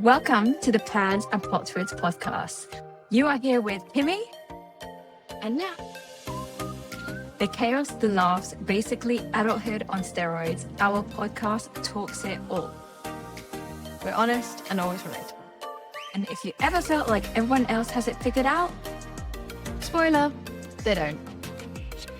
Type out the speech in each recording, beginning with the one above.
Welcome to the Plans and Plot Twists podcast. You are here with Timmy And Nat. The chaos, the laughs, basically adulthood on steroids. Our podcast talks it all. We're honest and always relatable. And if you ever felt like everyone else has it figured out, Spoiler, they don't.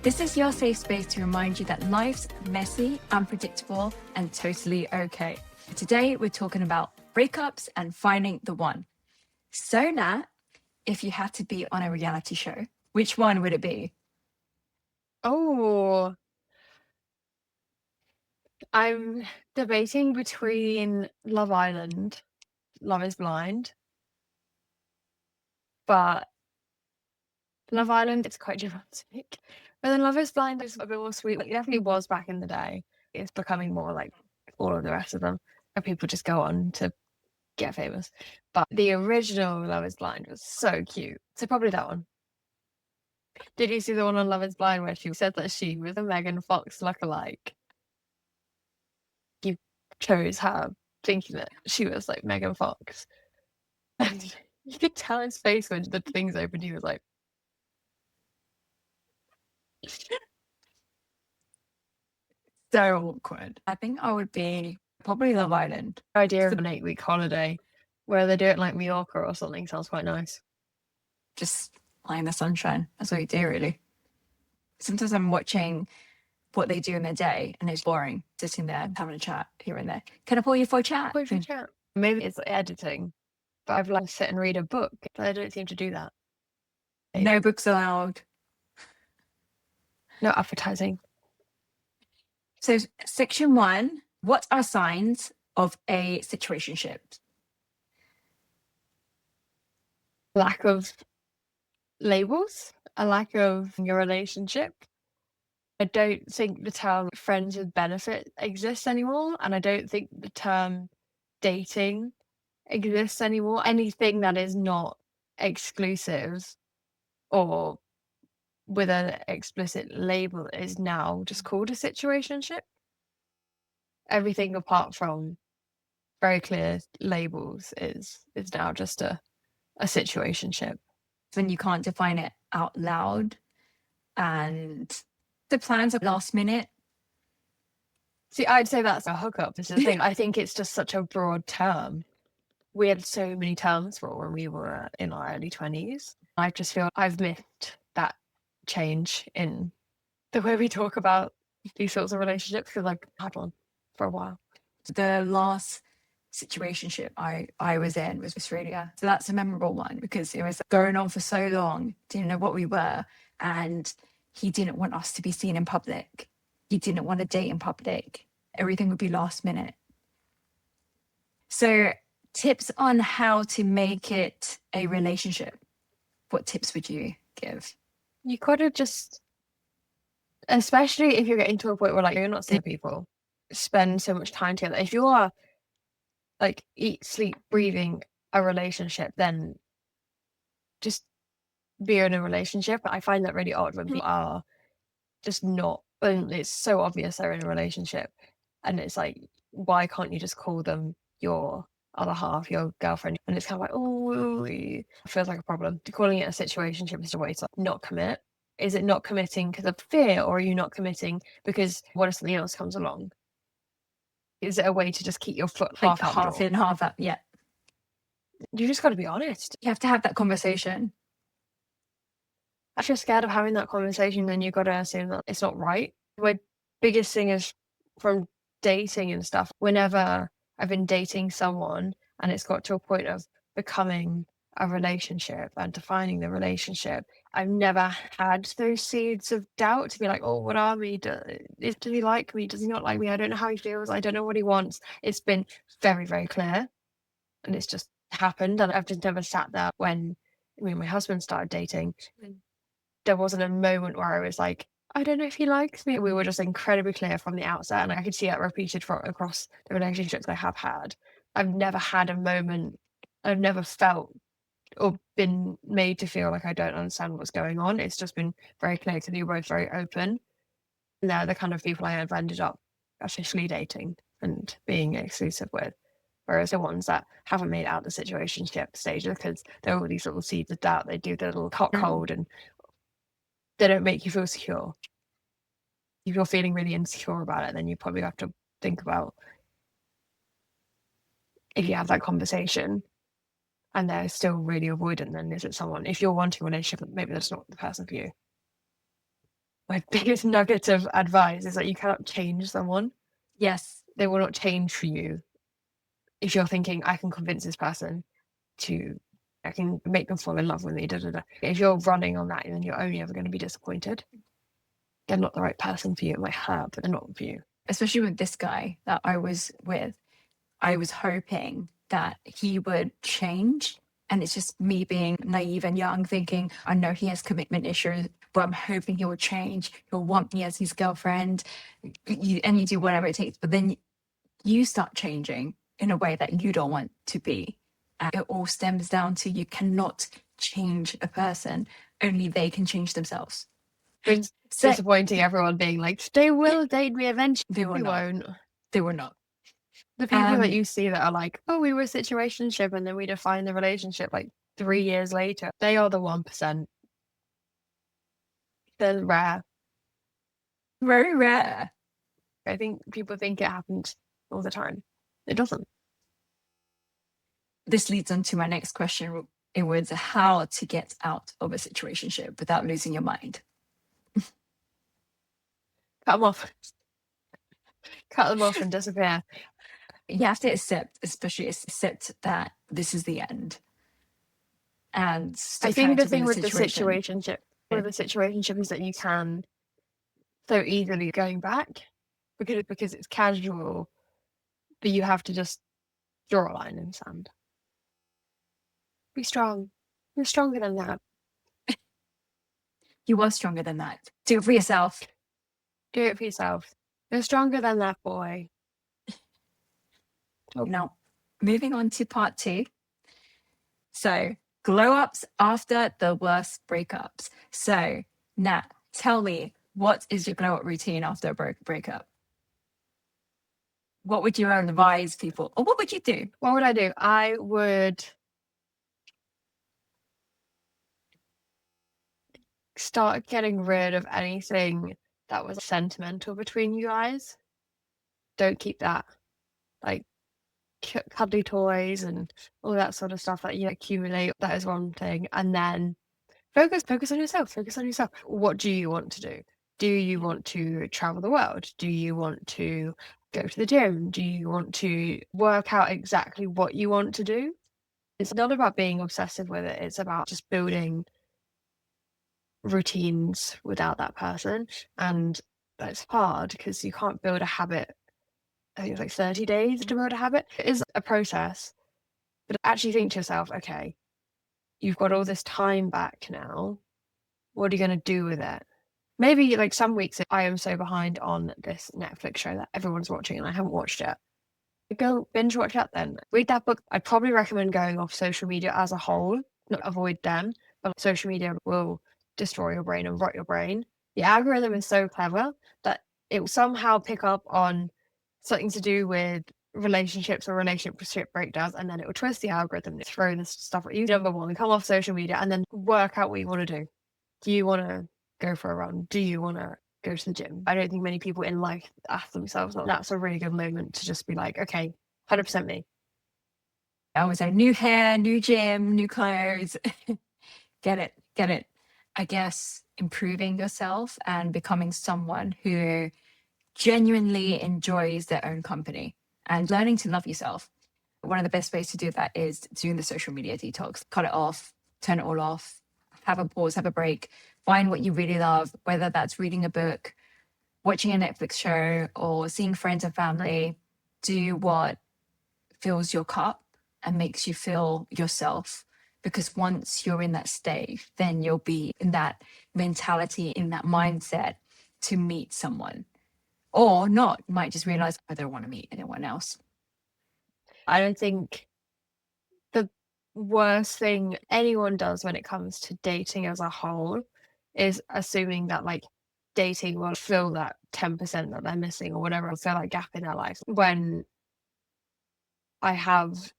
this is your safe space to remind you that life's messy, unpredictable, and totally okay. Today, we're talking about breakups and finding the one. So, Nat, if you had to be on a reality show, which one would it be? Oh, I'm debating between Love Island, Love is Blind, but Love Island, it's quite dramatic. But then Love is Blind is a bit more sweet. Like, it definitely was back in the day. It's becoming more like all of the rest of them, and people just go on to get famous. But the original Love is Blind was so cute. So probably that one. Did you see the one on Love is Blind where she said that she was a Megan Fox lookalike? You chose her thinking that she was like Megan Fox. And you could tell his face when the things opened. He was like, So awkward. I think I would be probably Love Island. the idea of an 8-week holiday where they do it like Mallorca or something sounds quite nice. Just lie in the sunshine. That's what you do, really. Sometimes I'm watching what they do in their day and it's boring, sitting there having a chat here and there. Can I pull you for a chat? Maybe it's editing, but I've like sit and read a book, but I don't seem to do that. No books allowed. No advertising. So, section 1, what are signs of a situationship? Lack of labels, a lack of your relationship. I don't think the term friends with benefit exists anymore, and I don't think the term dating exists anymore. Anything that is not exclusive or with an explicit label is now just called a situationship. Everything apart from very clear labels is now just a situationship. When you can't define it out loud and the plans are last minute. See, I'd say that's a hookup. This is the thing. I think it's just such a broad term. We had so many terms for it when we were in our early 20s. I just feel I've missed that change in the way we talk about these sorts of relationships because I've had one for a while. The last situationship I was in was Australia. So that's a memorable one because it was going on for so long, didn't know what we were, and he didn't want us to be seen in public. He didn't want to date in public. Everything would be last minute. So tips on how to make it a relationship. What tips would you give? You gotta just, especially if you're getting to a point where like you're not seeing people, spend so much time together. If you are like eat, sleep, breathing a relationship, then just be in a relationship. I find that really odd when people are just not, and it's so obvious they're in a relationship, and it's like, why can't you just call them your other half, your girlfriend? And it's kind of like, oh, it feels like a problem. Calling it a situationship is a way to like, not commit. Is it not committing because of fear, or are you not committing because what if something else comes along? Is it a way to just keep your foot Like half in, half out? Yeah. You just got to be honest. You have to have that conversation. If you're scared of having that conversation, then you've got to assume that it's not right. My biggest thing is from dating and stuff, whenever I've been dating someone and it's got to a point of becoming a relationship and defining the relationship, I've never had those seeds of doubt to be like, oh, what are we? Does he like me? Does he not like me? I don't know how he feels. I don't know what he wants. It's been very, very clear. And it's just happened. And I've just never sat there when me and my husband started dating. There wasn't a moment where I was like, I don't know if he likes me. We were just incredibly clear from the outset, and I could see that repeated across the relationships I have had. I've never had a moment, I've never felt or been made to feel like I don't understand what's going on. It's just been very clear to me, we're both very open. And they're the kind of people I have ended up officially dating and being exclusive with Whereas the ones that haven't made it out the situationship stage, because there are all these little seeds of doubt, they do the little hot cold and they don't make you feel secure. If you're feeling really insecure about it, then you probably have to think about, if you have that conversation and they're still really avoidant, then is it someone, if you're wanting a relationship, maybe that's not the person for you. My biggest nugget of advice is that you cannot change someone. Yes. They will not change for you. If you're thinking, I can convince this person I can make them fall in love with me, If you're running on that, then you're only ever going to be disappointed. They're not the right person for you. It might hurt, but they're not for you. Especially with this guy that I was with, I was hoping that he would change. And it's just me being naive and young, thinking, I know he has commitment issues, but I'm hoping he will change. He'll want me as his girlfriend. And you do whatever it takes. But then you start changing in a way that you don't want to be. And it all stems down to you cannot change a person. Only they can change themselves. It's disappointing everyone being like, they will date me eventually. They will not. Won't. They will not. The people that you see that are like, oh, we were a situationship and then we define the relationship like 3 years later, they are the 1%. They're rare. Very rare. I think people think it happens all the time. It doesn't. This leads on to my next question. It was how to get out of a situationship without losing your mind. Cut them off. Cut them off and disappear. You have to accept that this is the end. And I think the thing with the situationship is that you can so easily going back because it's casual, but you have to just draw a line in the sand. Be strong. You're stronger than that. You are stronger than that. Do it for yourself. Do it for yourself. You're stronger than that boy. Now, moving on to part 2. So, glow ups after the worst breakups. So, Nat, tell me, what is your glow up routine after a breakup? What would you advise people, or what would you do? What would I do? I would start getting rid of anything that was sentimental between you guys. Don't keep that. Like cuddly toys and all that sort of stuff that you accumulate. That is one thing. And then focus on yourself. Focus on yourself. What do you want to do? Do you want to travel the world? Do you want to go to the gym? Do you want to work out exactly what you want to do? It's not about being obsessive with it. It's about just building routines without that person. And that's hard because you can't build a habit. I think it's like 30 days to build a habit. It is a process. But actually think to yourself, okay, you've got all this time back now. What are you going to do with it? Maybe like some weeks I am so behind on this Netflix show that everyone's watching and I haven't watched it. Go binge watch that then. Read that book. I'd probably recommend going off social media as a whole, not avoid them, but social media will destroy your brain and rot your brain. The algorithm is so clever that it will somehow pick up on something to do with relationships or relationship breakdowns, and then it will twist the algorithm and throw this stuff at you. Number one, come off social media and then work out what you want to do. Do you want to go for a run? Do you want to go to the gym? I don't think many people in life ask themselves that. That's a really good moment to just be like, okay, 100% me. I would say new hair, new gym, new clothes. Get it. I guess improving yourself and becoming someone who genuinely enjoys their own company and learning to love yourself. One of the best ways to do that is doing the social media detox. Cut it off, turn it all off, have a pause, have a break, find what you really love, whether that's reading a book, watching a Netflix show, or seeing friends and family. Do what fills your cup and makes you feel yourself. Because once you're in that state, then you'll be in that mentality, in that mindset to meet someone. Or not, you might just realize, I don't want to meet anyone else. I don't think the worst thing anyone does when it comes to dating as a whole is assuming that like dating will fill that 10% that they're missing or whatever, or fill that gap in their life. When I have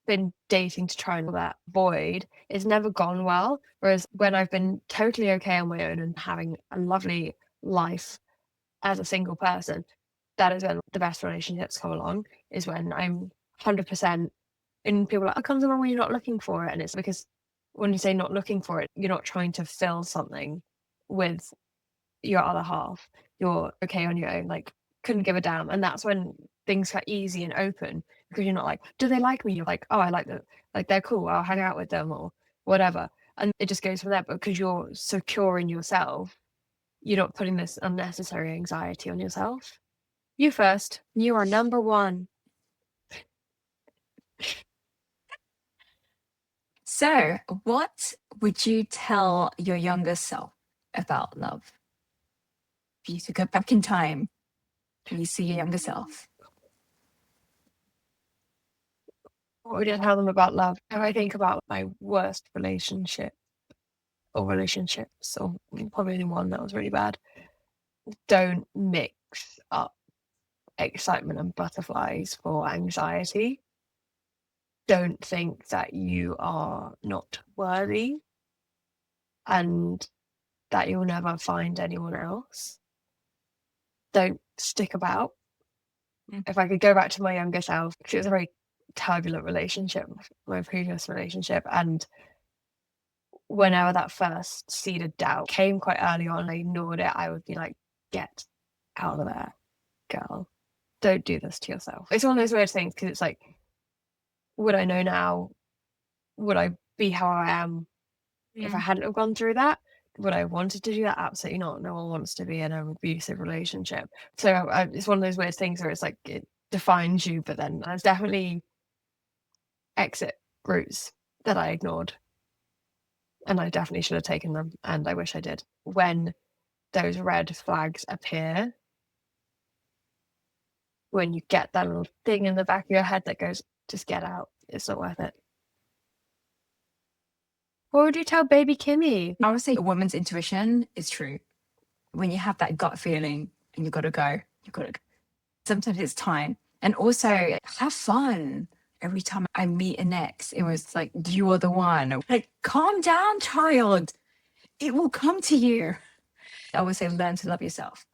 been dating to try and fill that void, it's never gone well. Whereas when I've been totally okay on my own and having a lovely life as a single person, that is when the best relationships come along, is when I'm 100%. And people are like, "What comes along when you're not looking for it?" And it's because when you say not looking for it, you're not trying to fill something with your other half. You're okay on your own, like, couldn't give a damn. And that's when things are easy and open, because you're not like, "Do they like me?" You're like, "Oh, I like them. Like, they're cool. I'll hang out with them," or whatever. And it just goes from there. But because you're secure in yourself, you're not putting this unnecessary anxiety on yourself. You first. You are number one. So, what would you tell your younger self about love? If you could go back in time and you see your younger self. What would I tell them about love? If I think about my worst relationship or relationships, or probably the one that was really bad, don't mix up excitement and butterflies for anxiety. Don't think that you are not worthy and that you'll never find anyone else. Don't stick about. If I could go back to my younger self, because it was a very turbulent relationship, my previous relationship, and whenever that first seed of doubt came quite early on, I ignored it. I would be like, "Get out of there, girl. Don't do this to yourself." It's one of those weird things, because it's like, would I know now? Would I be how I am if I hadn't have gone through that? Would I wanted to do that? Absolutely not. No one wants to be in an abusive relationship. So it's one of those weird things where it's like it defines you, but then there's definitely exit routes that I ignored, and I definitely should have taken them, and I wish I did. When those red flags appear, when you get that little thing in the back of your head that goes, "Just get out. It's not worth it." What would you tell baby Kimmy? I would say a woman's intuition is true. When you have that gut feeling and you got to go, you got to go. Sometimes it's time. And also have fun. Every time I meet an ex, it was like, you are the one. Like, calm down, child. It will come to you. I would say, learn to love yourself.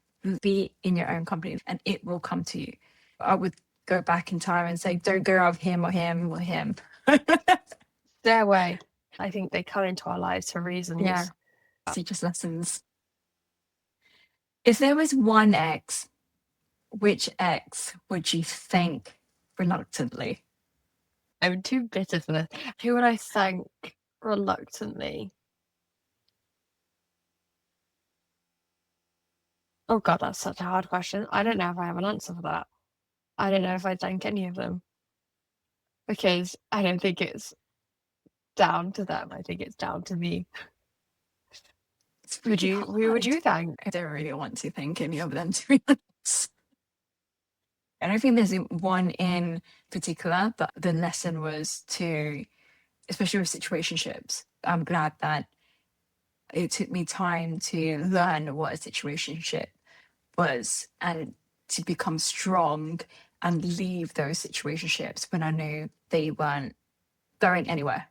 Be in your own company and it will come to you. I would go back in time and say, don't go out of him or him or him. Their way. I think they come into our lives for reasons. Yeah. Teach us lessons. If there was one ex, which ex would you thank reluctantly? I'm too bitter for this. Who would I thank reluctantly? Oh God, that's such a hard question. I don't know if I have an answer for that. I don't know if I'd thank any of them, because I don't think it's down to them. I think it's down to me. It's Would really you? Who would hard. you thank? I don't really want to thank any of them, to be honest. I don't think there's one in particular, but the lesson was to, especially with situationships, I'm glad that it took me time to learn what a situationship was and to become strong and leave those situationships when I knew they weren't going anywhere.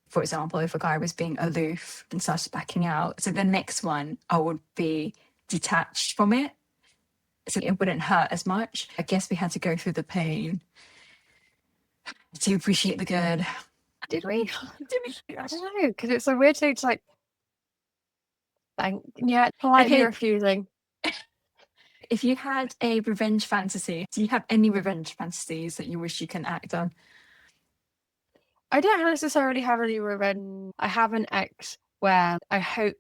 For example, if a guy was being aloof and started backing out, so the next one I would be detached from it. So it wouldn't hurt as much. I guess we had to go through the pain to appreciate the good. Did we? Did we? I don't know, because it's a weird thing to like thank. Yeah, politely Okay. refusing. If you had a revenge fantasy, do you have any revenge fantasies that you wish you can act on? I don't necessarily have any revenge. I have an ex where I hope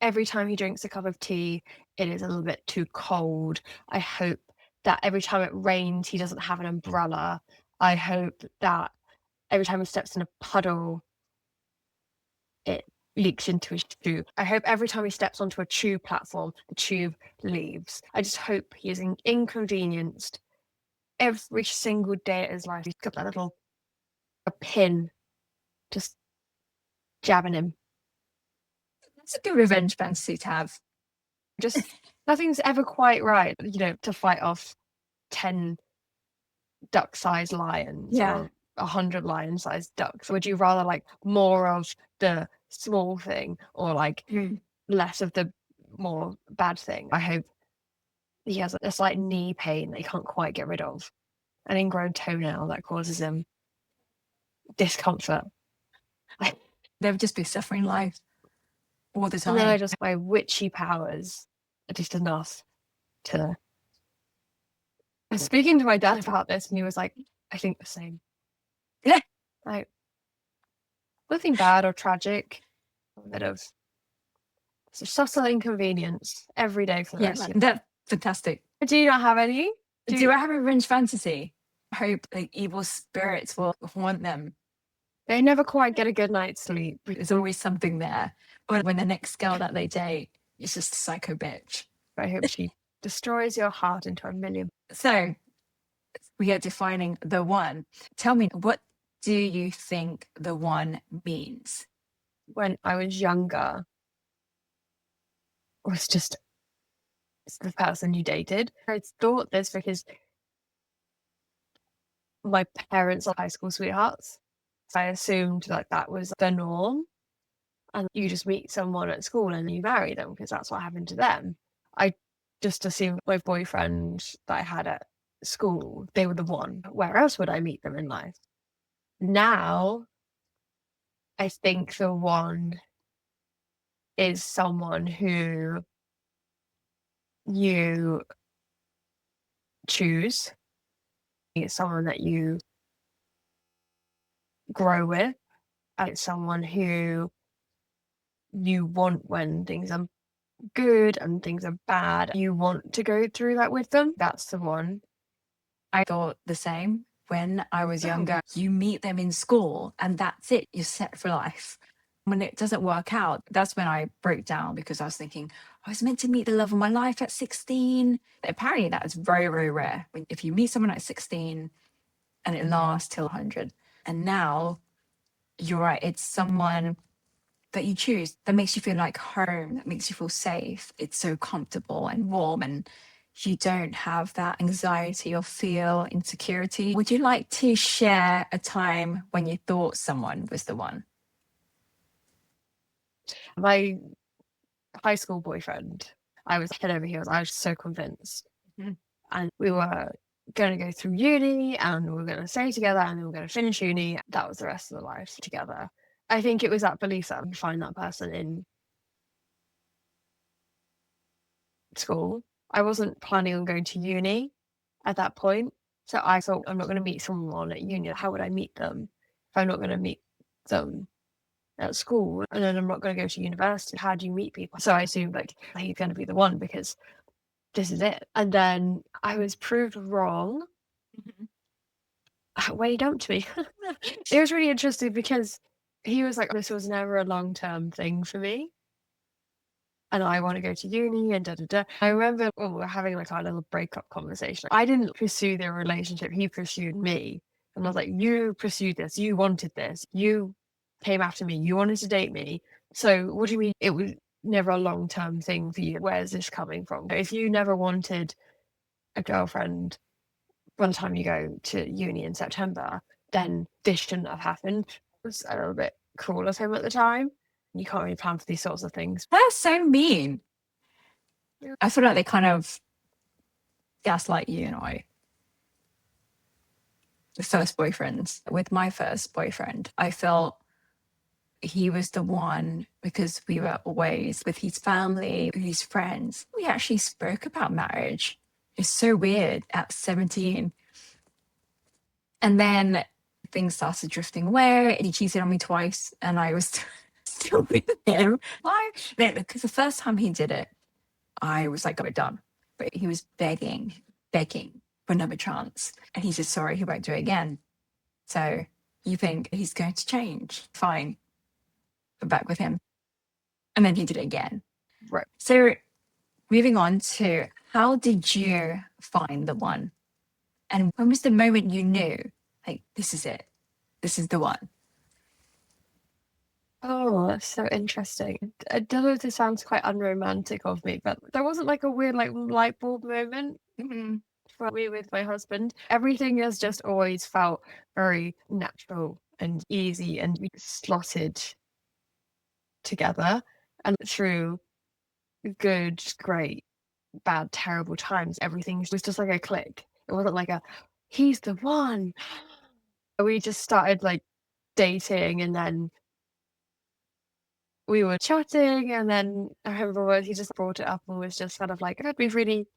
every time he drinks a cup of tea, it is a little bit too cold. I hope that every time it rains, he doesn't have an umbrella. I hope that every time he steps in a puddle, it leaks into his shoe. I hope every time he steps onto a tube platform, the tube leaves. I just hope he is inconvenienced every single day of his life. He's got that little a pin just jabbing him. That's a good revenge fantasy to have. Just nothing's ever quite right, to fight off 10 duck-sized lions Yeah. or 100 lion-sized ducks? Would you rather like more of the small thing or like Mm. less of the more bad thing? I hope he has a slight knee pain that he can't quite get rid of, an ingrown toenail that causes him discomfort. They would just be suffering life all the And then I time. just, my witchy powers are just enough to. I was speaking to my dad about this, and he was like, I think the same. Yeah. Like, nothing bad or tragic, a bit of it's a subtle inconvenience every day for the Yeah, rest of that's fantastic. you. Do you not have any? Do I have a revenge fantasy? I hope like evil spirits will haunt them. They never quite get a good night's sleep. There's always something there. Or when the next girl that they date is just a psycho bitch. I hope she destroys your heart into a million. So we are defining the one. Tell me, what do you think the one means? When I was younger, was just the person you dated. I thought this because my parents are high school sweethearts. So I assumed like that was the norm. And you just meet someone at school and you marry them because that's what happened to them. I just assumed my boyfriend that I had at school, they were the one. Where else would I meet them in life? Now, I think the one is someone who you choose. It's someone that you grow with. And it's someone who you want when things are good and things are bad. You want to go through that with them. That's the one. I thought the same. When I was Oh. younger, you meet them in school and that's it. You're set for life. When it doesn't work out, that's when I broke down because I was thinking, I was meant to meet the love of my life at 16. Apparently, that is very, very rare. If you meet someone at 16 and it lasts till 100. And now, you're right, it's someone that you choose that makes you feel like home, that makes you feel safe. It's so comfortable and warm, and you don't have that anxiety or feel insecurity. Would you like to share a time when you thought someone was the one? My high school boyfriend, I was head over heels. I was so convinced. Mhm. And we were going to go through uni and we were going to stay together and we were going to finish uni. That was the rest of the life together. I think it was that belief that I would find that person in school. I wasn't planning on going to uni at that point. So I thought, I'm not going to meet someone at uni. How would I meet them if I'm not going to meet them at school? And then I'm not going to go to university. How do you meet people? So I assumed like he's going to be the one because this is it. And then I was proved wrong. Way dumped me. It was really interesting because he was like, this was never a long-term thing for me. And I want to go to uni and da da da. I remember when we were having like our little breakup conversation. I didn't pursue the relationship, he pursued me. And I was like, you pursued this, you wanted this, you came after me, you wanted to date me. So what do you mean it was never a long-term thing for you? Where's this coming from? If you never wanted a girlfriend by the time you go to uni in September, then this shouldn't have happened. It was a little bit cruel of him at the time. You can't really plan for these sorts of things. That's so mean. I feel like they kind of gaslight you and I. The first boyfriends. With my first boyfriend, I felt he was the one because we were always with his family, with his friends. We actually spoke about marriage. It's so weird at 17. And then things started drifting away. He cheated on me twice, and I was still with him. Why? Because the first time he did it, I was like, we're done. But he was begging for another chance. And he said, sorry, he won't do it again. So you think he's going to change? Fine. We're back with him. And then he did it again. Right. So moving on to how did you find the one? And when was the moment you knew, like, this is it? This is the one? Oh, that's so interesting. I don't know if this sounds quite unromantic of me, but there wasn't like a weird like light bulb moment. Mm-hmm. for me with my husband. Everything has just always felt very natural and easy, and we slotted together. And through good, great, bad, terrible times, everything was just like a click. It wasn't like a, he's the one. We just started like dating, and then we were chatting, and then I remember he just brought it up and was just kind of like, I'd be really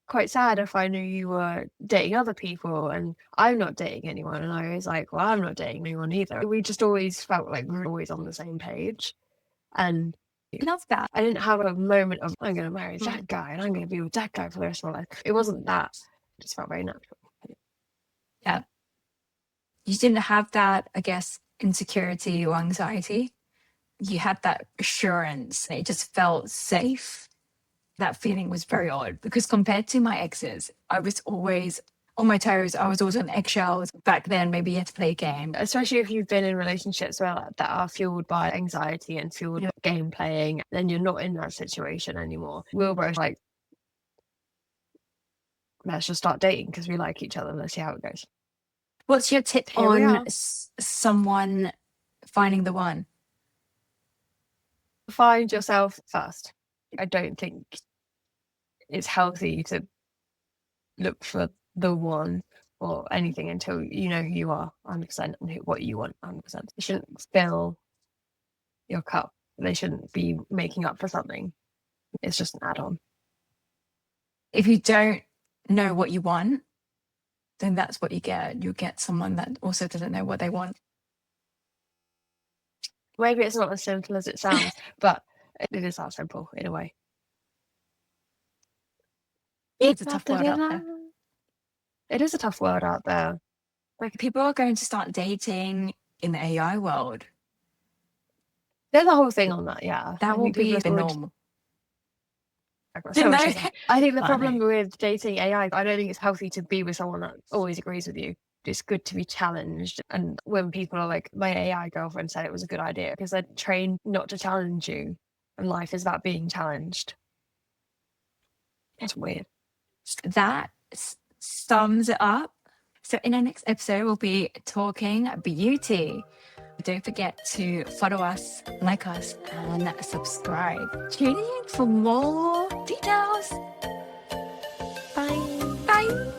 quite sad if I knew you were dating other people and I'm not dating anyone. And I was like, well, I'm not dating anyone either. We just always felt like we were always on the same page. And I love that. I didn't have a moment of, I'm going to marry that guy and I'm going to be with that guy for the rest of my life. It wasn't that. It just felt very natural. Yeah. You didn't have that, I guess, insecurity or anxiety. You had that assurance. It just felt safe. That feeling was very odd because compared to my exes, I was always on my toes. I was always on eggshells. Back then, maybe you had to play a game. Especially if you've been in relationships that are fueled by anxiety and fueled by game playing, then you're not in that situation anymore. We're both like, let's just start dating because we like each other. Let's see how it goes. What's your tip Here we on are. someone finding the one? Find yourself first. I don't think it's healthy to look for the one or anything until you know who you are 100% and what you want 100%. You shouldn't fill your cup. They shouldn't be making up for something. It's just an add-on. If you don't know what you want, then that's what you get. You get someone that also doesn't know what they want. Maybe it's not as simple as it sounds, but it is that simple in a way. It's a tough world out there. It is a tough world out there. Like people are going to start dating in the AI world. There's a whole thing on that, yeah. That will be the norm. I think the problem with dating AI, I don't think it's healthy to be with someone that always agrees with you. It's good to be challenged. And when people are like, my AI girlfriend said it was a good idea because they're trained not to challenge you. And life is about being challenged. It's weird. That sums it up. So in our next episode, we'll be talking beauty. Don't forget to follow us, like us, and subscribe. Tune in for more details. Bye. Bye.